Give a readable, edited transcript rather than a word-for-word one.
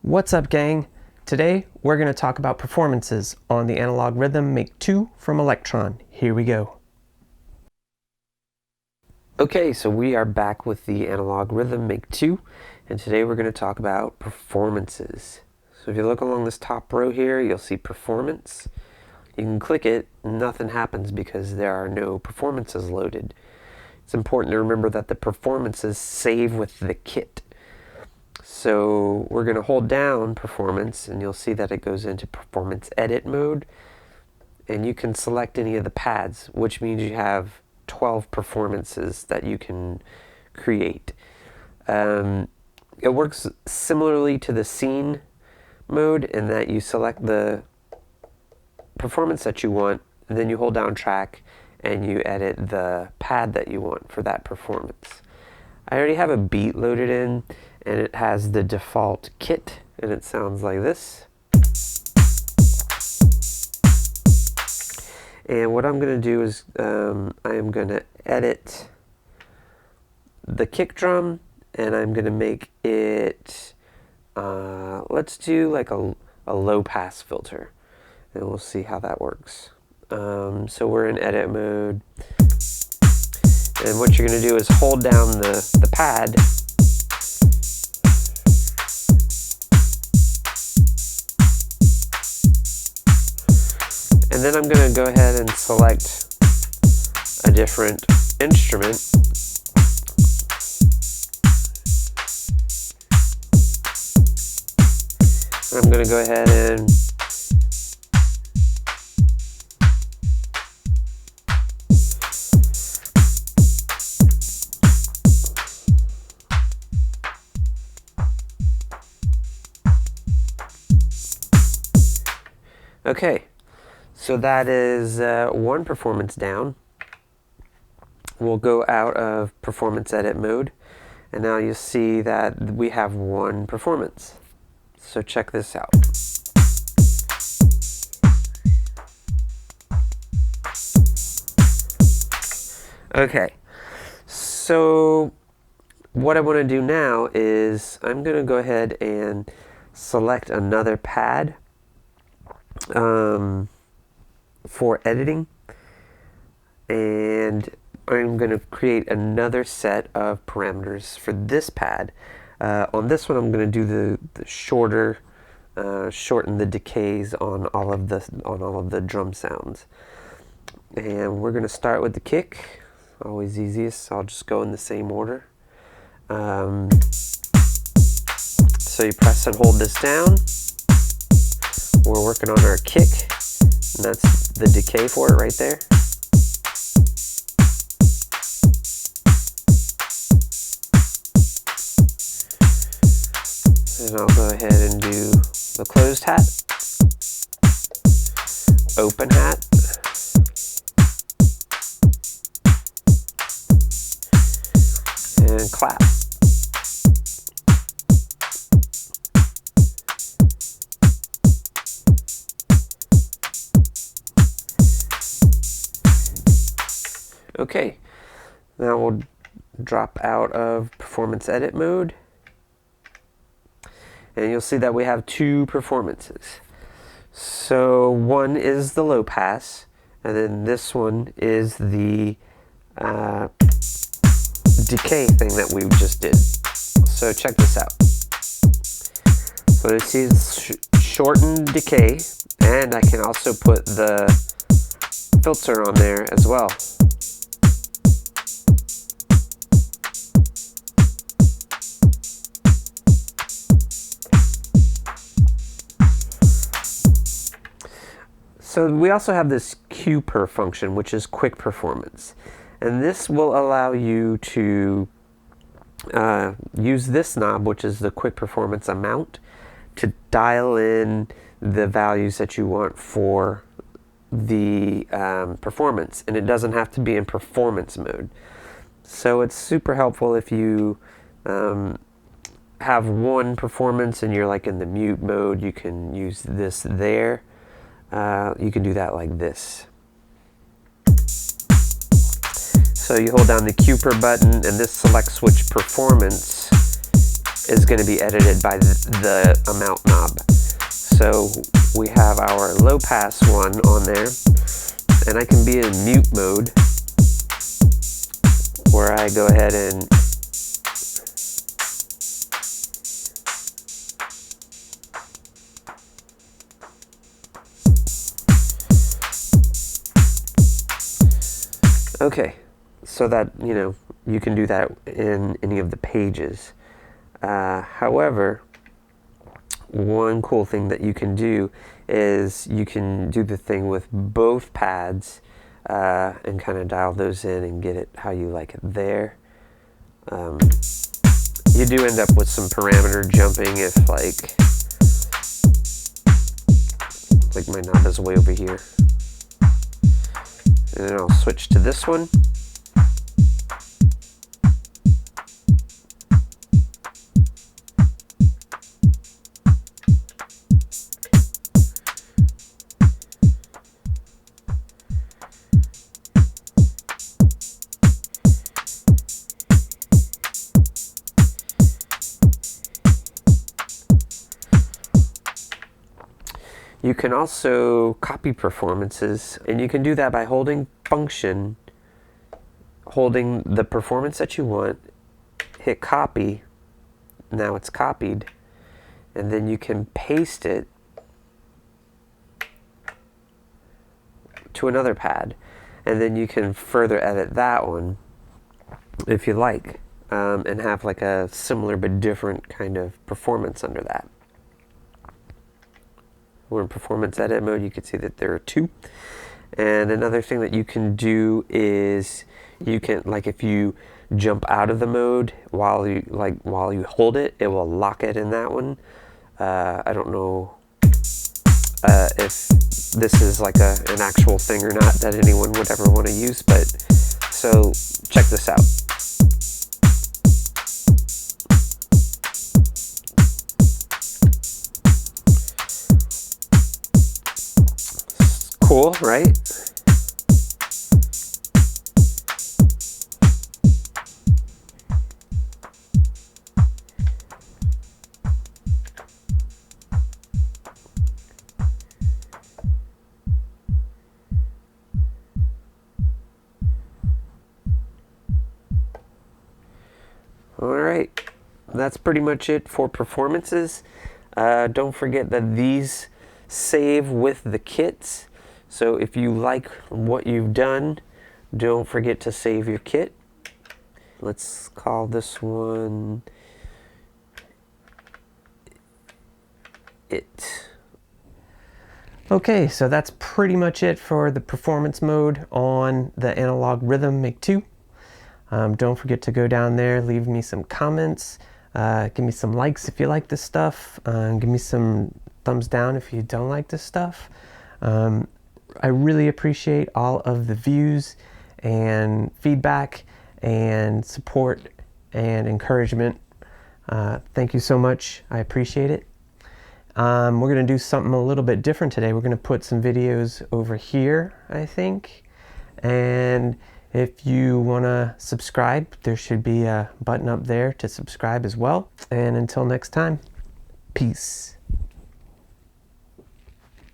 What's up, gang? Today we're going to talk about performances on the Analog Rytm MK2 from Elektron. Here we go. Okay, so we are back with the Analog Rytm MK2, and today we're going to talk about performances. So if you look along this top row here, you'll see performance. You can click it, nothing happens because there are no performances loaded. It's important to remember that the performances save with the kit. So we're going to hold down performance, and you'll see that it goes into performance edit mode, and you can select any of the pads, which means you have 12 performances that you can create. It works similarly to the scene mode in that you select the performance that you want, and then you hold down track and you edit the pad that you want for that performance. I already have a beat loaded in, and it has the default kit, and it sounds like this. And what I'm going to do is I am going to edit the kick drum, and I'm going to make it, let's do like a low pass filter, and we'll see how that works. So we're in edit mode, and what you're going to do is hold down the pad, and then I'm going to go ahead and select a different instrument. I'm going to go ahead and okay. So that is one performance down. We'll go out of performance edit mode, and now you see that we have one performance. So check this out. Okay, so what I want to do now is I'm going to go ahead and select another pad for editing, and I'm going to create another set of parameters for this pad. On this one, I'm going to do the shorten the decays on all of the drum sounds, and we're going to start with the kick. Always easiest, so I'll just go in the same order. So you press and hold this down. We're working on our kick, and that's the decay for it right there. And I'll go ahead and do the closed hat, open hat, and clap. Okay, now we'll drop out of performance edit mode, and you'll see that we have two performances. So one is the low pass, and then this one is the decay thing that we just did. So check this out. So you see it's shortened decay, and I can also put the filter on there as well. So we also have this QPER function, which is quick performance. And this will allow you to use this knob, which is the quick performance amount, to dial in the values that you want for the performance. And it doesn't have to be in performance mode. So it's super helpful if you have one performance and you're like in the mute mode. You can use this there. You can do that like this. So you hold down the QPER button, and this select switch performance is going to be edited by the amount knob. So we have our low pass one on there, and I can be in mute mode where I go ahead and okay, so that, you can do that in any of the pages. However, one cool thing that you can do is you can do the thing with both pads and kind of dial those in and get it how you like it there. You do end up with some parameter jumping if like my knob is way over here. And then I'll switch to this one. You can also copy performances, and you can do that by holding function, holding the performance that you want, hit copy, now it's copied, and then you can paste it to another pad, and then you can further edit that one if you like, and have like a similar but different kind of performance under that. We're in performance edit mode. You can see that there are two. And another thing that you can do is you can, like, if you jump out of the mode while you hold it, it will lock it in that one. I don't know if this is like an actual thing or not that anyone would ever want to use, but so check this out. Cool, right? All right, that's pretty much it for performances. Don't forget that these save with the kits. So if you like what you've done, don't forget to save your kit. Let's call this one it. Okay, so that's pretty much it for the performance mode on the Analog Rytm MK2. Don't forget to go down there, leave me some comments, give me some likes if you like this stuff, give me some thumbs down if you don't like this stuff. I really appreciate all of the views and feedback and support and encouragement. Thank you so much. I appreciate it. We're going to do something a little bit different today. We're going to put some videos over here, I think. And if you want to subscribe, there should be a button up there to subscribe as well. And until next time, peace.